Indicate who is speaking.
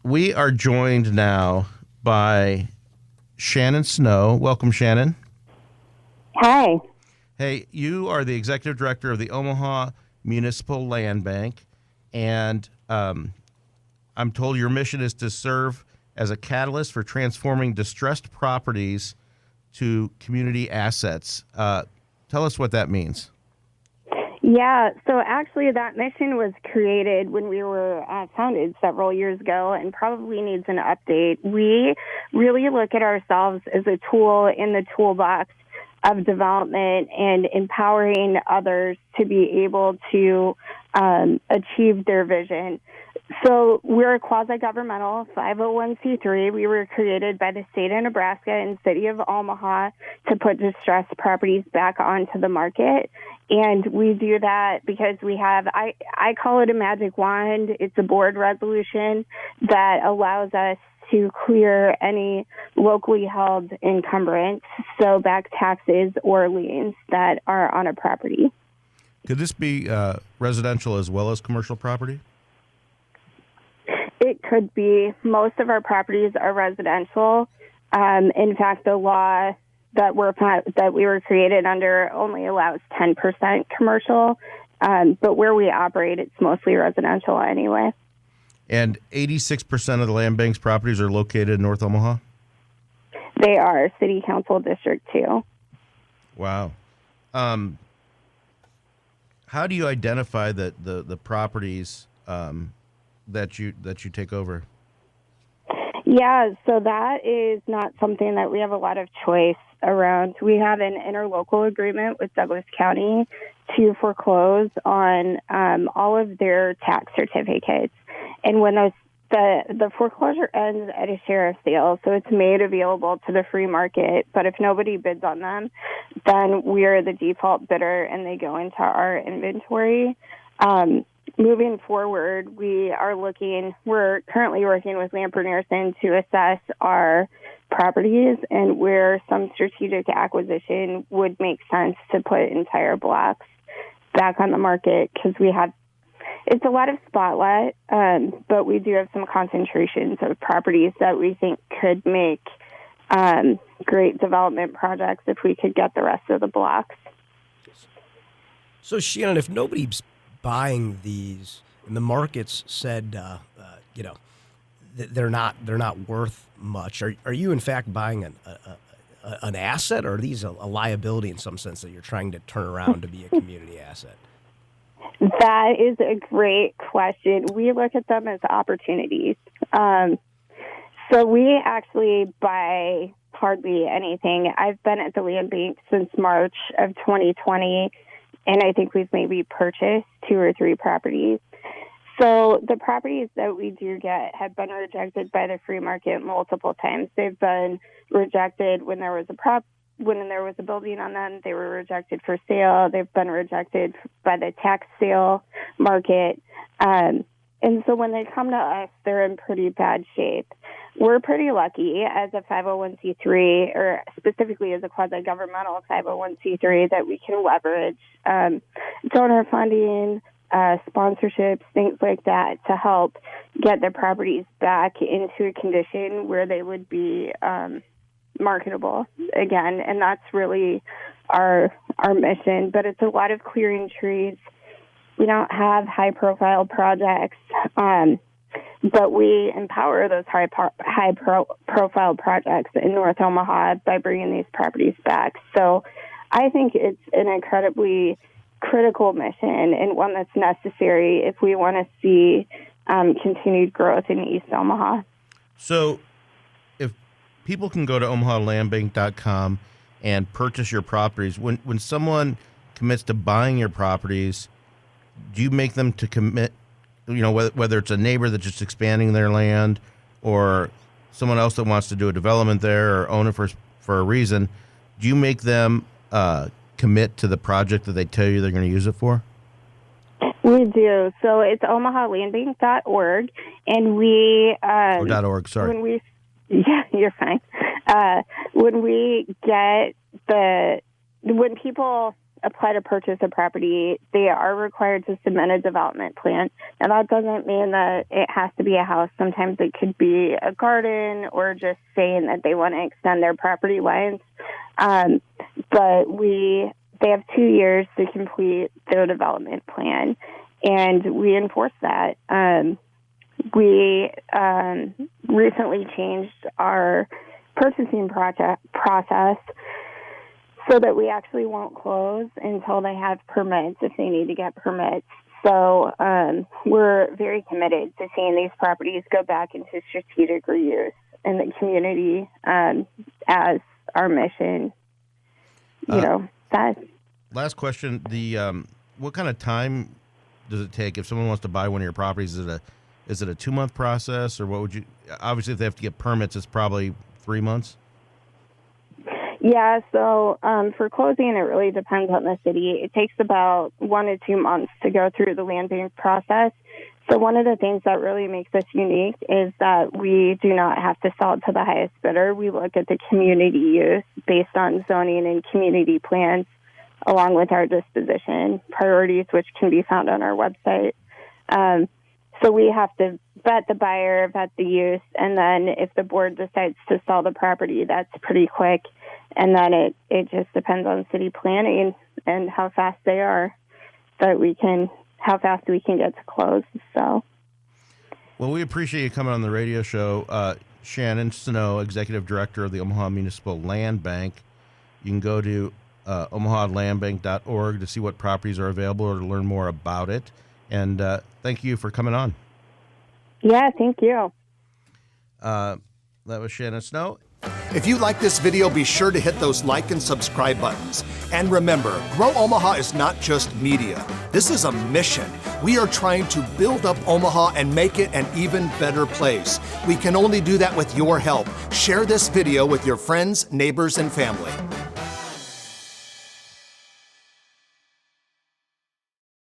Speaker 1: We are joined now by Shannon Snow. Welcome, Shannon.
Speaker 2: Hi.
Speaker 1: Hey, you are the executive director of the Omaha Municipal Land Bank, and I'm told your mission is to serve as a catalyst for transforming distressed properties to community assets. Tell us what that means.
Speaker 2: Yeah, so actually that mission was created when we were founded several years ago and probably needs an update. We really look at ourselves as a tool in the toolbox of development and empowering others to be able to achieve their vision. So we're a quasi-governmental 501c3. We were created by the state of Nebraska and city of Omaha to put distressed properties back onto the market. And we do that because we have, I call it a magic wand. It's a board resolution that allows us to clear any locally held encumbrance, so back taxes or liens that are on a property.
Speaker 1: Could this be residential as well as commercial property?
Speaker 2: It could be. Most of our properties are residential. In fact, the law that we were created under only allows 10% commercial, but where we operate, it's mostly residential anyway.
Speaker 1: And 86% of the land bank's properties are located in North Omaha?
Speaker 2: They are City Council District 2.
Speaker 1: Wow. How do you identify the properties that you take over?
Speaker 2: Yeah, so that is not something that we have a lot of choice around. We have an interlocal agreement with Douglas County to foreclose on all of their tax certificates. And when the foreclosure ends at a sheriff's sale, so it's made available to the free market, but if nobody bids on them, then we are the default bidder and they go into our inventory. Moving forward, we're currently working with Lamper Nerson to assess our properties and where some strategic acquisition would make sense to put entire blocks back on the market, because it's a lot of spotlight, but we do have some concentrations of properties that we think could make great development projects if we could get the rest of the blocks.
Speaker 3: So, Shannon, if nobody's buying these and the markets said, they're not worth much, are you in fact buying an asset, or are these a liability in some sense that you're trying to turn around to be a community asset?
Speaker 2: That is a great question. We look at them as opportunities. So we actually buy hardly anything. I've been at the land bank since March of 2020, and I think we've maybe purchased 2 or 3 properties. So the properties that we do get have been rejected by the free market multiple times. They've been rejected when there was a building on them. They were rejected for sale. They've been rejected by the tax sale market. And so when they come to us, they're in pretty bad shape. We're pretty lucky as a 501c3, or specifically as a quasi-governmental 501c3, that we can leverage donor funding, sponsorships, things like that, to help get the properties back into a condition where they would be marketable again. And that's really our mission. But it's a lot of clearing trees. We don't have high-profile projects, but we empower those high-profile projects in North Omaha by bringing these properties back. So I think it's an incredibly critical mission and one that's necessary if we want to see continued growth in East Omaha.
Speaker 1: So if people can go to omahalandbank.com and purchase your properties, when someone commits to buying your properties, do you make them to commit, whether it's a neighbor that's just expanding their land or someone else that wants to do a development there or own it for a reason, do you make them commit to the project that they tell you they're going to use it for?
Speaker 2: We do. So it's omahalandbank.org, and we...
Speaker 1: .org, sorry.
Speaker 2: Yeah, you're fine. When people apply to purchase a property, they are required to submit a development plan. And that doesn't mean that it has to be a house. Sometimes it could be a garden or just saying that they want to extend their property lines. But they have 2 years to complete their development plan, and we enforce that. We recently changed our purchasing process so that we actually won't close until they have permits, if they need to get permits. So we're very committed to seeing these properties go back into strategic reuse in the community as our mission, says.
Speaker 1: Last question: what kind of time does it take if someone wants to buy one of your properties? Is it a 2-month process, or what would you? Obviously, if they have to get permits, it's probably 3 months.
Speaker 2: Yeah, so for closing, it really depends on the city. It takes about 1 to 2 months to go through the land bank process. So one of the things that really makes us unique is that we do not have to sell it to the highest bidder. We look at the community use based on zoning and community plans, along with our disposition priorities, which can be found on our website. So we have to vet the buyer, vet the use, and then if the board decides to sell the property, that's pretty quick. And then it just depends on city planning and how fast they are, how fast we can get to close. So,
Speaker 1: well, we appreciate you coming on the radio show. Shannon Snow, Executive Director of the Omaha Municipal Land Bank. You can go to omahalandbank.org to see what properties are available or to learn more about it. And thank you for coming on.
Speaker 2: Yeah, thank you.
Speaker 1: That was Shannon Snow.
Speaker 4: If you like this video, be sure to hit those like and subscribe buttons. And remember, Grow Omaha is not just media. This is a mission. We are trying to build up Omaha and make it an even better place. We can only do that with your help. Share this video with your friends, neighbors, and family.